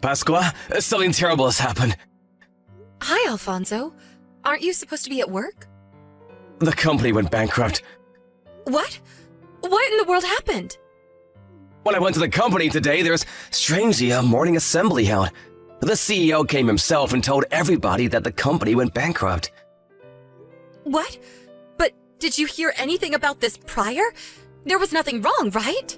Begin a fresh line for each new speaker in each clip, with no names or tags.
Pasqua, something terrible has happened.
Hi, Alfonso. Aren't you supposed to be at work?
The company went bankrupt.
What? What in the world happened?
When I went to the company today, there's strangely a morning assembly held. The CEO came himself and told everybody that the company went bankrupt.
What? But did you hear anything about this prior? There was nothing wrong, right?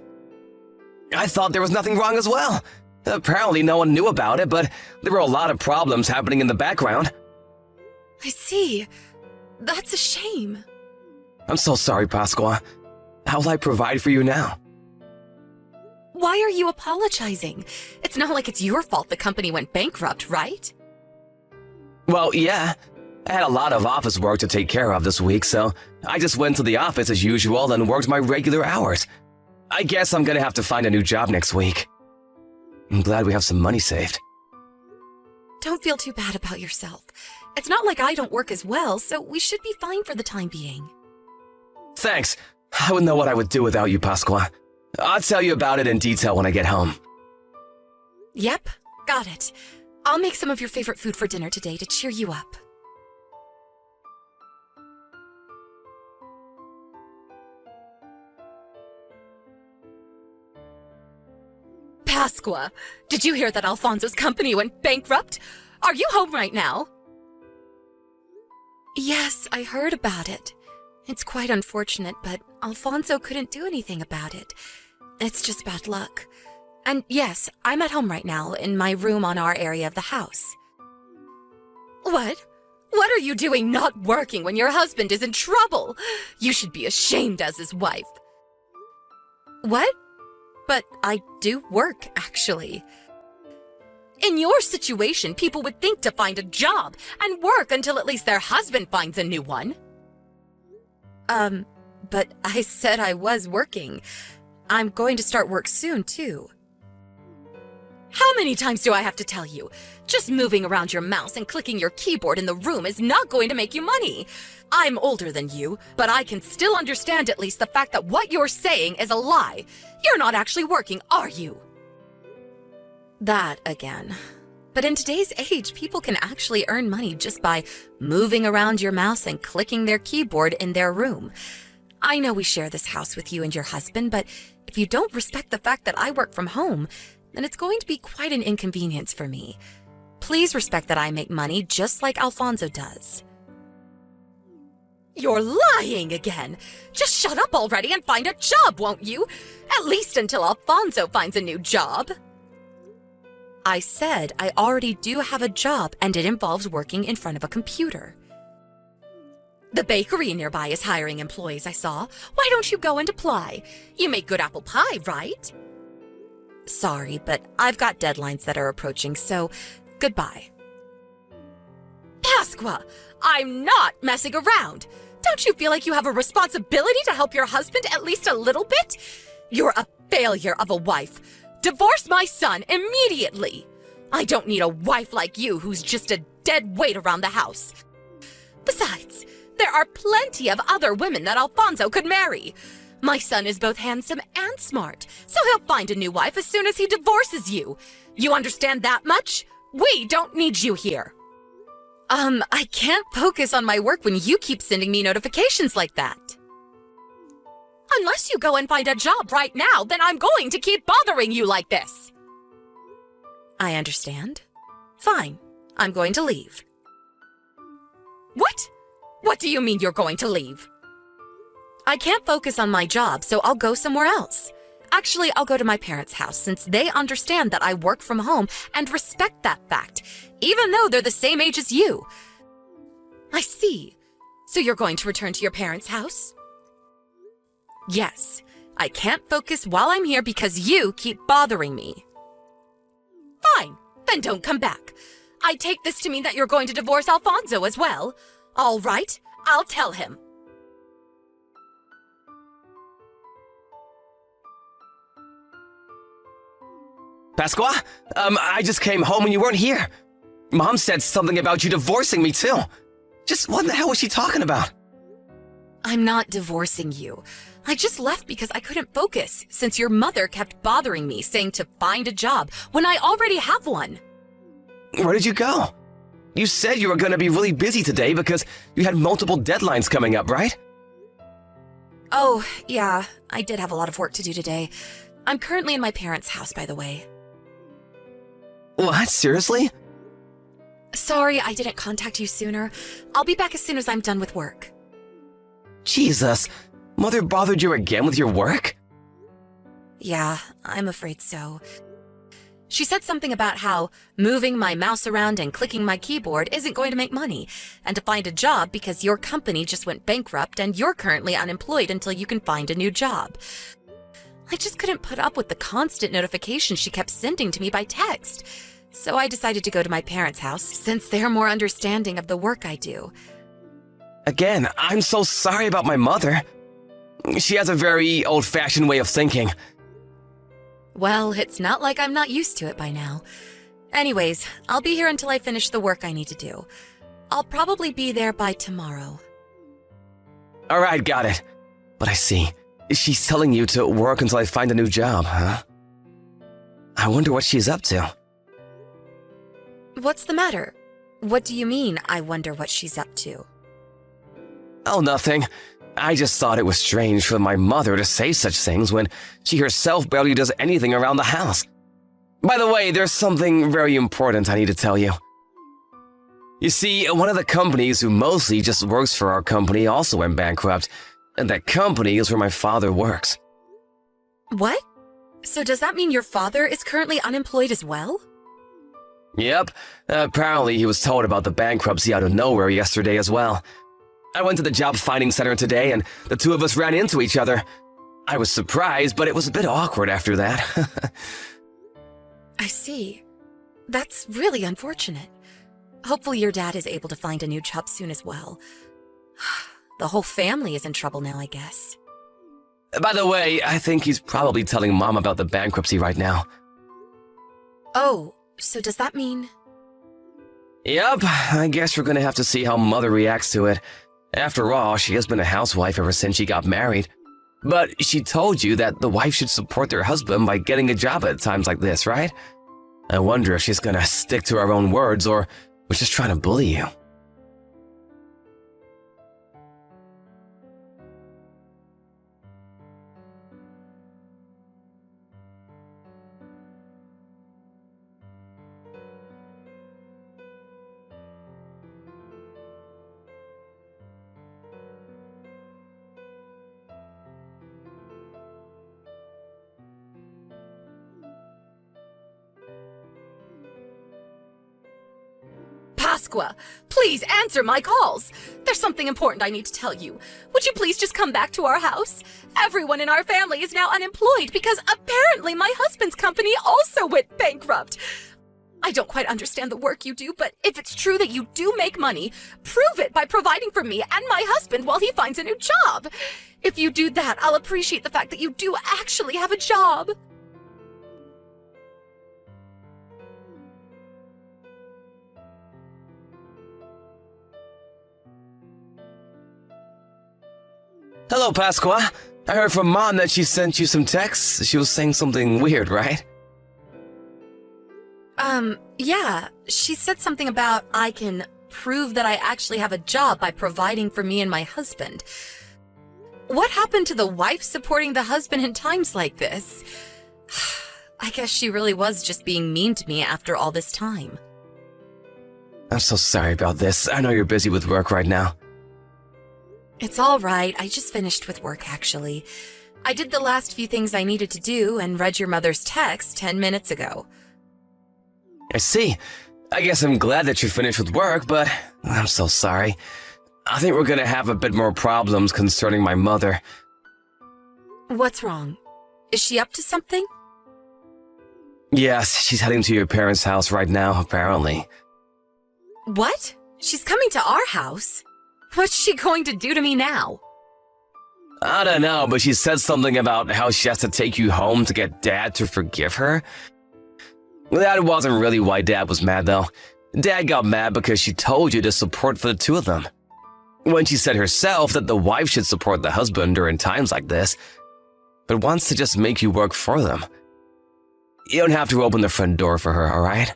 I thought there was nothing wrong as well. Apparently no one knew about it, but there were a lot of problems happening in the background.
I see. That's a shame.
I'm so sorry, Pasqua. How will I provide for you now?
Why are you apologizing? It's not like it's your fault the company went bankrupt, right?
Well, yeah. I had a lot of office work to take care of this week, so I just went to the office as usual and worked my regular hours. I guess I'm gonna have to find a new job next week. I'm glad we have some money saved.
Don't feel too bad about yourself. It's not like I don't work as well, so we should be fine for the time being.
Thanks. I wouldn't know what I would do without you, Pasqua. I'll tell you about it in detail when I get home.
Yep, got it. I'll make some of your favorite food for dinner today to cheer you up. Pasqua, did you hear that Alfonso's company went bankrupt? Are you home right now? Yes, I heard about it. It's quite unfortunate, but Alfonso couldn't do anything about it. It's just bad luck. And yes, I'm at home right now, in my room on our area of the house. What? What are you doing not working when your husband is in trouble? You should be ashamed as his wife. What? But I do work, actually. In your situation, people would think to find a job and work until at least their husband finds a new one. But I said I was working. I'm going to start work soon, too. How many times do I have to tell you? Just moving around your mouse and clicking your keyboard in the room is not going to make you money. I'm older than you, but I can still understand at least the fact that what you're saying is a lie. You're not actually working, are you? That again. But in today's age, people can actually earn money just by moving around your mouse and clicking their keyboard in their room. I know we share this house with you and your husband, but if you don't respect the fact that I work from home, then it's going to be quite an inconvenience for me. Please respect that I make money just like Alfonso does. You're lying again! Just shut up already and find a job, won't you? At least until Alfonso finds a new job. I said I already do have a job and it involves working in front of a computer. The bakery nearby is hiring employees, I saw. Why don't you go and apply? You make good apple pie, right? Sorry, but I've got deadlines that are approaching, so goodbye. Pasqua, I'm not messing around. Don't you feel like you have a responsibility to help your husband at least a little bit? You're a failure of a wife. Divorce my son immediately. I don't need a wife like you who's just a dead weight around the house. Besides, there are plenty of other women that Alfonso could marry. My son is both handsome and smart, so he'll find a new wife as soon as he divorces you. You understand that much? We don't need you here. I can't focus on my work when you keep sending me notifications like that. Unless you go and find a job right now, then I'm going to keep bothering you like this. I understand. Fine, I'm going to leave. What? What do you mean you're going to leave? I can't focus on my job, so I'll go somewhere else. Actually, I'll go to my parents' house since they understand that I work from home and respect that fact, even though they're the same age as you. I see. So you're going to return to your parents' house? Yes. I can't focus while I'm here because you keep bothering me. Fine. Then don't come back. I take this to mean that you're going to divorce Alfonso as well. All right. I'll tell him.
Pasqua? I just came home and you weren't here. Mom said something about you divorcing me, too. Just what the hell was she talking about?
I'm not divorcing you. I just left because I couldn't focus, since your mother kept bothering me, saying to find a job when I already have one.
Where did you go? You said you were going to be really busy today because you had multiple deadlines coming up, right?
Oh, yeah, I did have a lot of work to do today. I'm currently in my parents' house, by the way.
What? Seriously?
Sorry I didn't contact you sooner. I'll be back as soon as I'm done with work.
Jesus, Mother bothered you again with your work?
Yeah, I'm afraid so. She said something about how moving my mouse around and clicking my keyboard isn't going to make money, and to find a job because your company just went bankrupt and you're currently unemployed until you can find a new job. I just couldn't put up with the constant notifications she kept sending to me by text, so I decided to go to my parents' house since they're more understanding of the work I do.
Again, I'm so sorry about my mother. She has a very old-fashioned way of thinking.
Well, it's not like I'm not used to it by now. Anyways, I'll be here until I finish the work I need to do. I'll probably be there by tomorrow.
All right, got it. But I see. She's telling you to work until I find a new job, huh? I wonder what she's up to.
What's the matter? What do you mean, I wonder what she's up to?
Oh, nothing. I just thought it was strange for my mother to say such things when she herself barely does anything around the house. By the way, there's something very important I need to tell you. You see, one of the companies who mostly just works for our company also went bankrupt, and that company is where my father works.
What? So does that mean your father is currently unemployed as well?
Yep. Apparently he was told about the bankruptcy out of nowhere yesterday as well. I went to the job finding center today and the two of us ran into each other. I was surprised, but it was a bit awkward after that.
I see. That's really unfortunate. Hopefully your dad is able to find a new job soon as well. The whole family is in trouble now, I guess.
By the way, I think he's probably telling Mom about the bankruptcy right now.
Oh, so does that mean...
Yep, I guess we're gonna have to see how Mother reacts to it. After all, she has been a housewife ever since she got married. But she told you that the wife should support their husband by getting a job at times like this, right? I wonder if she's gonna stick to her own words or was just trying to bully you.
Pasqua, please answer my calls. There's something important I need to tell you. Would you please just come back to our house? Everyone in our family is now unemployed because apparently my husband's company also went bankrupt. I don't quite understand the work you do, but if it's true that you do make money, prove it by providing for me and my husband while he finds a new job. If you do that, I'll appreciate the fact that you do actually have a job.
Hello, Pasqua. I heard from Mom that she sent you some texts. She was saying something weird, right?
Yeah. She said something about I can prove that I actually have a job by providing for me and my husband. What happened to the wife supporting the husband in times like this? I guess she really was just being mean to me after all this time.
I'm so sorry about this. I know you're busy with work right now.
It's all right. I just finished with work, actually. I did the last few things I needed to do and read your mother's text 10 minutes ago.
I see. I guess I'm glad that you finished with work, but I'm so sorry. I think we're gonna have a bit more problems concerning my mother.
What's wrong? Is she up to something?
Yes, she's heading to your parents' house right now, apparently.
What? She's coming to our house? What's she going to do to me now?
I don't know, but she said something about how she has to take you home to get Dad to forgive her. That wasn't really why Dad was mad, though. Dad got mad because she told you to support for the two of them. when she said herself that the wife should support the husband during times like this, but wants to just make you work for them. You don't have to open the front door for her, all right?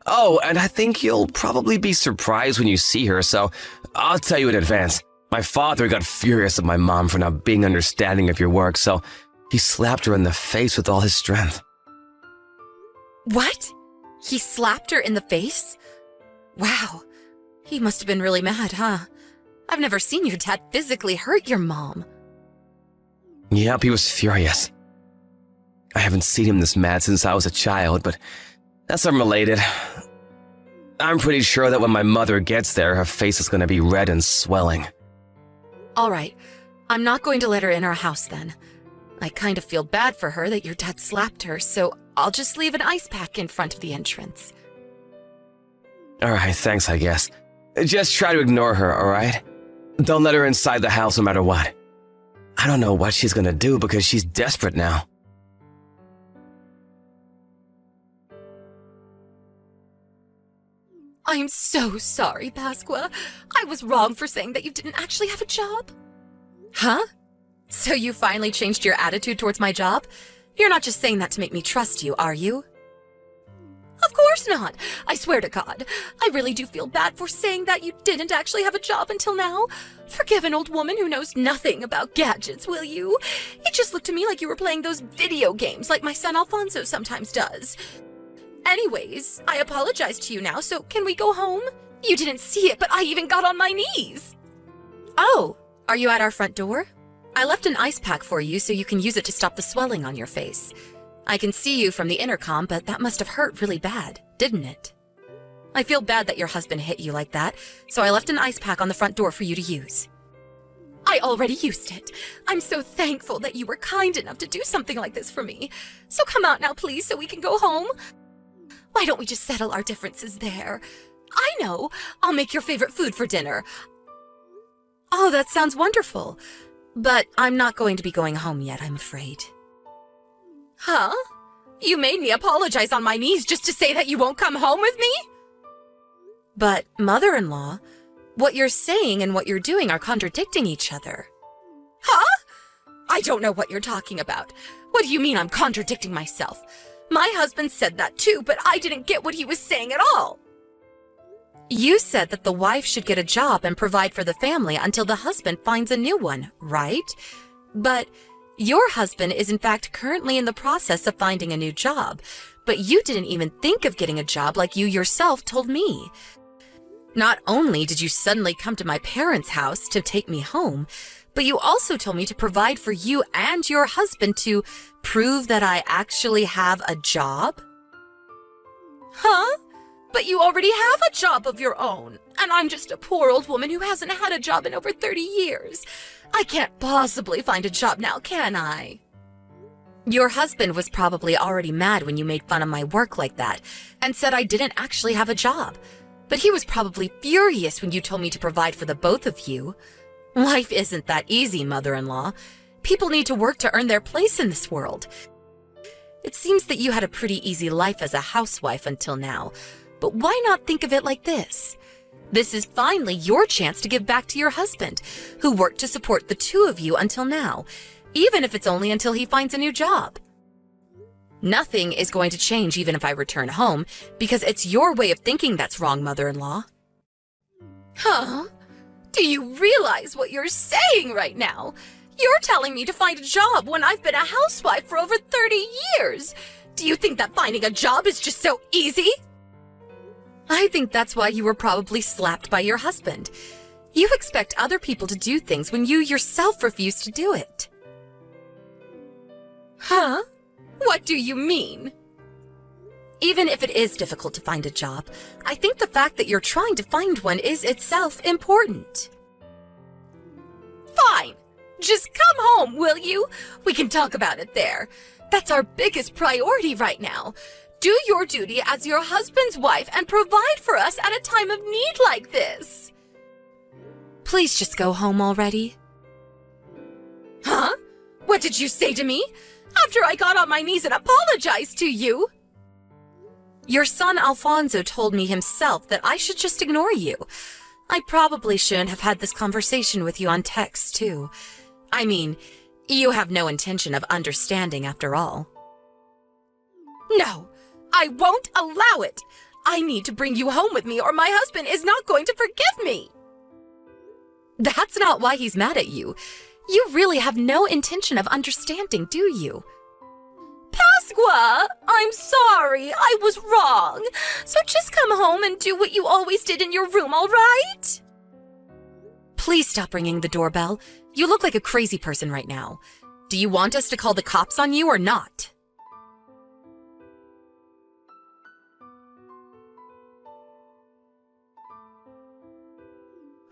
Oh, and I think you'll probably be surprised when you see her, so I'll tell you in advance. My father got furious at my mom for not being understanding of your work, so he slapped her in the face with all his strength.
What? He slapped her in the face? Wow. He must have been really mad, huh? I've never seen your dad physically hurt your mom.
Yep, he was furious. I haven't seen him this mad since I was a child, but that's unrelated. I'm pretty sure that when my mother gets there, her face is going to be red and swelling.
All right. I'm not going to let her in our house then. I kind of feel bad for her that your dad slapped her, so I'll just leave an ice pack in front of the entrance.
All right, thanks, I guess. Just try to ignore her, all right? Don't let her inside the house no matter what. I don't know what she's going to do because she's desperate now.
I'm so sorry, Pasqua. I was wrong for saying that you didn't actually have a job. Huh? So you finally changed your attitude towards my job? You're not just saying that to make me trust you, are you? Of course not. I swear to God. I really do feel bad for saying that you didn't actually have a job until now. Forgive an old woman who knows nothing about gadgets, will you? It just looked to me like you were playing those video games like my son Alfonso sometimes does. Anyways, I apologize to you now, so can we go home? You didn't see it, but I even got on my knees. Oh, are you at our front door? I left an ice pack for you so you can use it to stop the swelling on your face. I can see you from the intercom, but that must have hurt really bad, didn't it? I feel bad that your husband hit you like that, so I left an ice pack on the front door for you to use. I already used it. I'm so thankful that you were kind enough to do something like this for me. So come out now, please, so we can go home. Why don't we just settle our differences there? I know. I'll make your favorite food for dinner. Oh, that sounds wonderful. But I'm not going to be going home yet, I'm afraid. Huh? You made me apologize on my knees just to say that you won't come home with me? But, mother-in-law, what you're saying and what you're doing are contradicting each other. Huh? I don't know what you're talking about. What do you mean I'm contradicting myself? My husband said that too, but I didn't get what he was saying at all. You said that the wife should get a job and provide for the family until the husband finds a new one, right? But your husband is in fact currently in the process of finding a new job, but you didn't even think of getting a job like you yourself told me. Not only did you suddenly come to my parents' house to take me home, but you also told me to provide for you and your husband to prove that I actually have a job? Huh? But you already have a job of your own, and I'm just a poor old woman who hasn't had a job in over 30 years. I can't possibly find a job now, can I? Your husband was probably already mad when you made fun of my work like that and said I didn't actually have a job. But he was probably furious when you told me to provide for the both of you. Life isn't that easy, mother-in-law. People need to work to earn their place in this world. It seems that you had a pretty easy life as a housewife until now, but why not think of it like this? This is finally your chance to give back to your husband, who worked to support the two of you until now, even if it's only until he finds a new job. Nothing is going to change even if I return home, because it's your way of thinking that's wrong, mother-in-law. Huh? Do you realize what you're saying right now? You're telling me to find a job when I've been a housewife for over 30 years. Do you think that finding a job is just so easy? I think that's why you were probably slapped by your husband. You expect other people to do things when you yourself refuse to do it. Huh? What do you mean? Even if it is difficult to find a job, I think the fact that you're trying to find one is itself important. Fine. Just come home, will you? We can talk about it there. That's our biggest priority right now. Do your duty as your husband's wife and provide for us at a time of need like this. Please just go home already. Huh? What did you say to me? After I got on my knees and apologized to you? Your son Alfonso told me himself that I should just ignore you. I probably shouldn't have had this conversation with you on text, too. I mean, you have no intention of understanding after all. No, I won't allow it! I need to bring you home with me or my husband is not going to forgive me! That's not why he's mad at you. You really have no intention of understanding, do you? Pasqua, I'm sorry. I was wrong. So just come home and do what you always did in your room, all right? Please stop ringing the doorbell. You look like a crazy person right now. Do you want us to call the cops on you or not?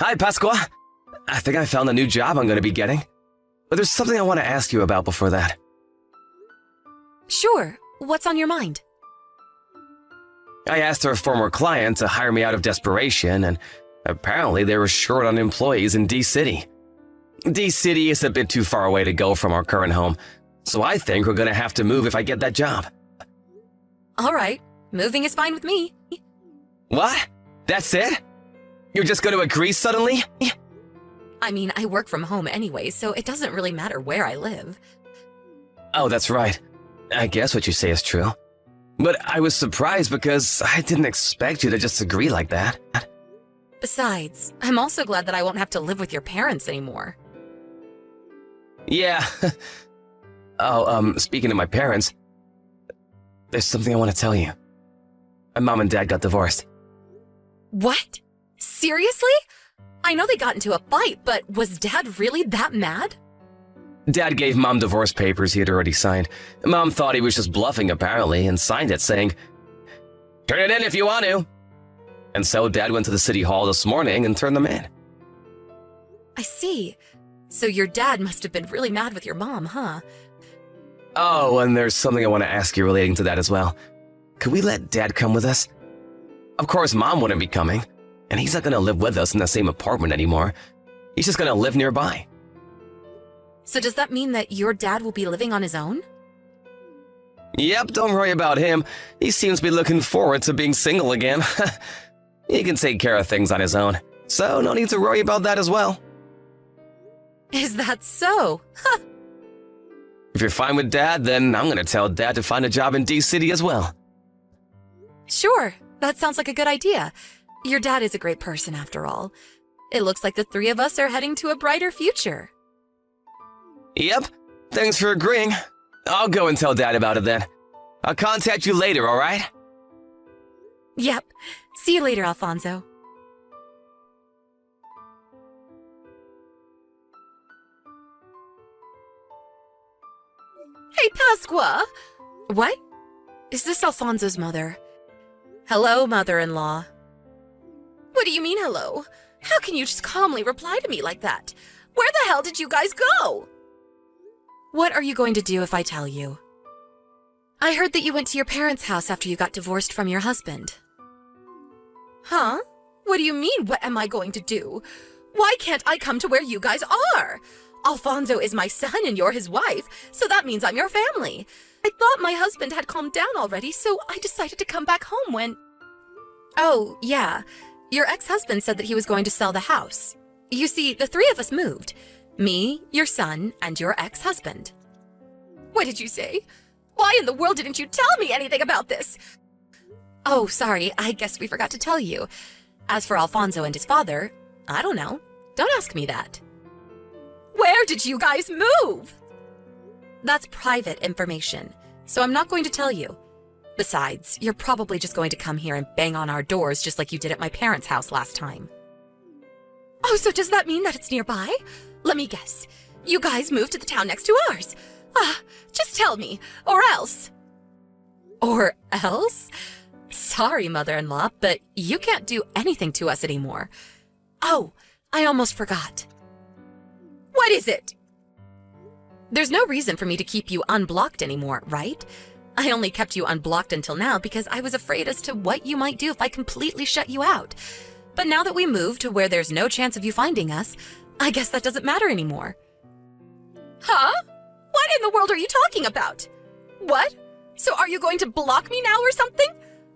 Hi, Pasqua. I think I found a new job I'm going to be getting. But there's something I want to ask you about before that.
Sure. What's on your mind?
I asked our former client to hire me out of desperation, and apparently they were short on employees in D-City. D-City is a bit too far away to go from our current home, so I think we're going to have to move if I get that job.
All right. Moving is fine with me.
What? That's it? You're just going to agree suddenly?
I mean, I work from home anyway, so it doesn't really matter where I live.
Oh, that's right. I guess what you say is true. But I was surprised because I didn't expect you to just agree like that.
Besides, I'm also glad that I won't have to live with your parents anymore.
Yeah. Speaking of my parents, there's something I want to tell you. My mom and dad got divorced.
What? Seriously? I know they got into a fight, but was Dad really that mad?
Dad gave Mom divorce papers he had already signed. Mom thought he was just bluffing apparently and signed it saying, "Turn it in if you want to." And so Dad went to the city hall this morning and turned them in.
I see. So your dad must have been really mad with your mom, huh?
Oh, and there's something I want to ask you relating to that as well. Could we let Dad come with us? Of course, Mom wouldn't be coming, and he's not going to live with us in the same apartment anymore. He's just going to live nearby.
So does that mean that your dad will be living on his own?
Yep, don't worry about him. He seems to be looking forward to being single again. He can take care of things on his own, so no need to worry about that as well.
Is that so?
If you're fine with Dad, then I'm going to tell Dad to find a job in D-City as well.
Sure, that sounds like a good idea. Your dad is a great person after all. It looks like the three of us are heading to a brighter future.
Yep, thanks for agreeing. I'll go and tell Dad about it then. I'll contact you later, all right?
Yep. See you later, Alfonso. Hey, Pasqua! What? Is this Alfonso's mother? Hello, mother-in-law. What do you mean, hello? How can you just calmly reply to me like that? Where the hell did you guys go? What are you going to do if I tell you? I heard that you went to your parents' house after you got divorced from your husband. Huh? What do you mean, what am I going to do? Why can't I come to where you guys are? Alfonso is my son and you're his wife, so that means I'm your family. I thought my husband had calmed down already, so I decided to come back home when... Oh, yeah. Your ex-husband said that he was going to sell the house. You see, the three of us moved. Me, your son, and your ex-husband. What did you say? Why in the world didn't you tell me anything about this? Oh, sorry, I guess we forgot to tell you. As for Alfonso and his father, I don't know. Don't ask me that. Where did you guys move? That's private information, so I'm not going to tell you. Besides, you're probably just going to come here and bang on our doors just like you did at my parents' house last time. Oh, so does that mean that it's nearby? Let me guess. You guys moved to the town next to ours. Just tell me, or else. Or else? Sorry, mother-in-law, but you can't do anything to us anymore. Oh, I almost forgot. What is it? There's no reason for me to keep you unblocked anymore, right? I only kept you unblocked until now because I was afraid as to what you might do if I completely shut you out. But now that we moved to where there's no chance of you finding us, I guess that doesn't matter anymore. Huh? What in the world are you talking about? What? So are you going to block me now or something?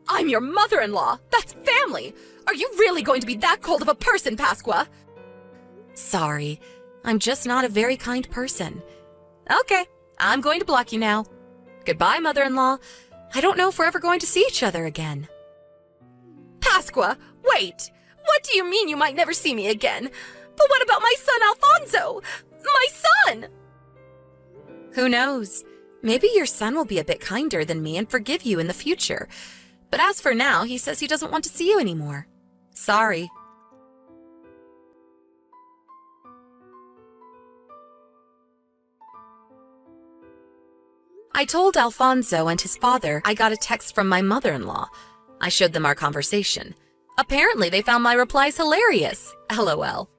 I'm I'm your mother-in-law. That's family. Are you really going to be that cold of a person, Pasqua? Sorry, I'm just not a very kind person. Okay, I'm going to block you now. Goodbye, mother-in-law. I don't know if we're ever going to see each other again. Pasqua, wait! What do you mean you might never see me again? But what about my son Alfonso? My son! Who knows? Maybe your son will be a bit kinder than me and forgive you in the future. But as for now, he says he doesn't want to see you anymore. Sorry. I told Alfonso and his father I got a text from my mother-in-law. I showed them our conversation. Apparently, they found my replies hilarious. LOL.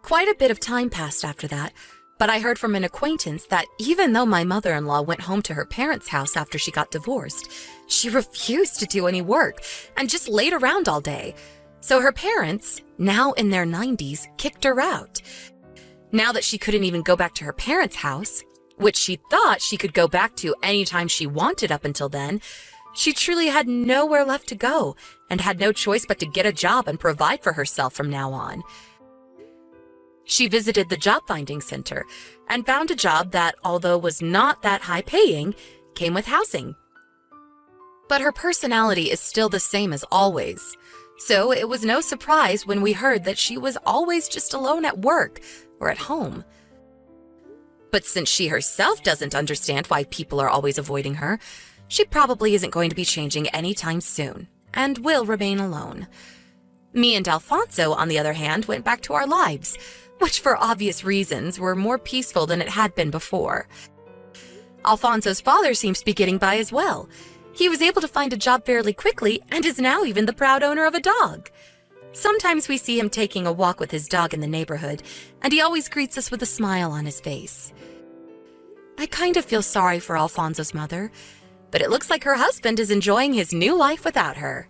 Quite a bit of time passed after that, but I heard from an acquaintance that even though my mother-in-law went home to her parents' house after she got divorced, she refused to do any work and just laid around all day. So her parents, now in their 90s, kicked her out. Now that she couldn't even go back to her parents' house, which she thought she could go back to anytime she wanted up until then, she truly had nowhere left to go and had no choice but to get a job and provide for herself from now on. She visited the job finding center and found a job that, although was not that high paying, came with housing. But her personality is still the same as always. So it was no surprise when we heard that she was always just alone at work or at home. But since she herself doesn't understand why people are always avoiding her, she probably isn't going to be changing anytime soon and will remain alone. Me and Alfonso, on the other hand, went back to our lives, which for obvious reasons were more peaceful than it had been before. Alfonso's father seems to be getting by as well. He was able to find a job fairly quickly and is now even the proud owner of a dog. Sometimes we see him taking a walk with his dog in the neighborhood, and he always greets us with a smile on his face. I kind of feel sorry for Alfonso's mother, but it looks like her husband is enjoying his new life without her.